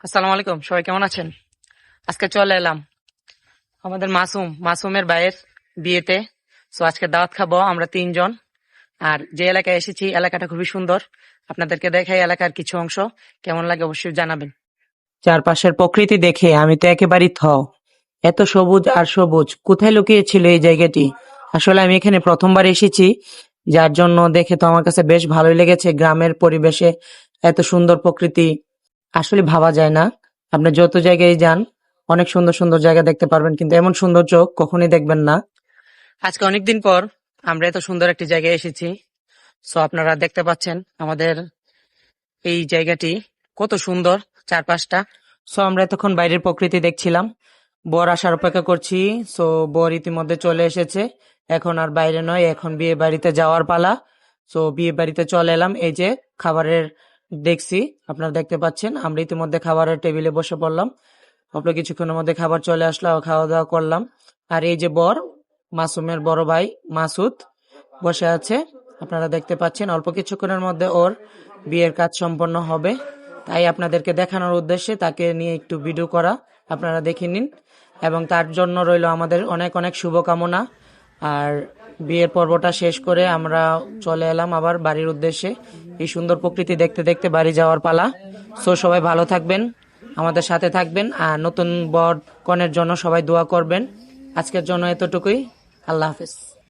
আসসালামু আলাইকুম, সবাই কেমন আছেন? আজকে চলে এলাম আমাদের মাসুমের ভাইয়ের বিয়েতে। আজকে দাওয়াত খাবো আমরা তিনজন। আর যে এলাকায় এসেছি এলাকাটা খুবই সুন্দর, আপনাদেরকে দেখাই এলাকার কিছু অংশ। কেমন লাগে অবশ্যই জানাবেন। চারপাশের প্রকৃতি দেখে আমি তো একেবারেই এত সবুজ আর সবুজ, কোথায় লুকিয়েছিল এই জায়গাটি? আসলে আমি এখানে প্রথমবার এসেছি, যার জন্য দেখে তো আমার কাছে বেশ ভালোই লেগেছে। গ্রামের পরিবেশে এত সুন্দর প্রকৃতি আসলে ভাবা যায় না। আপনি যত জায়গায় যান অনেক সুন্দর সুন্দর জায়গা দেখতে পারবেন, কিন্তু এমন সৌন্দর্য কখনোই দেখবেন না। আজকে অনেকদিন পর আমরা এত সুন্দর একটি জায়গায় এসেছি। আপনারা দেখতে পাচ্ছেন আমাদের এই জায়গাটি কত সুন্দর, চারপাশটা। আমরা এতক্ষণ বাইরের প্রকৃতি দেখছিলাম, বর আসার অপেক্ষা করছি। বর ইতিমধ্যে চলে এসেছে, এখন আর বাইরে নয়, এখন বিয়ে বাড়িতে যাওয়ার পালা। বিয়ে বাড়িতে চলে এলাম। এই যে খাবারের দেখছি, আপনারা দেখতে পাচ্ছেন, আমরা ইতিমধ্যে খাবারের টেবিলে বসে পড়লাম। অল্প কিছুক্ষণের মধ্যে খাবার চলে আসলো, খাওয়া দাওয়া করলাম। আর এই যে বর, মাসুমের বড় ভাই মাসুদ বসে আছে, আপনারা দেখতে পাচ্ছেন। অল্প কিছুক্ষণের মধ্যে ওর বিয়ের কাজ সম্পন্ন হবে, তাই আপনাদেরকে দেখানোর উদ্দেশ্যে তাকে নিয়ে একটু ভিডিও করা, আপনারা দেখে নিন। এবং তার জন্য রইল আমাদের অনেক অনেক শুভকামনা। আর বিয়ের পর্বটা শেষ করে আমরা চলে এলাম আবার বাড়ির উদ্দেশ্যে। এই সুন্দর প্রকৃতি দেখতে দেখতে বাড়ি যাওয়ার পালা। সবাই ভালো থাকবেন, আমাদের সাথে থাকবেন, আর নতুন বর কনের জন্য সবাই দোয়া করবেন। আজকের জন্য এতটুকুই। আল্লাহ হাফেজ।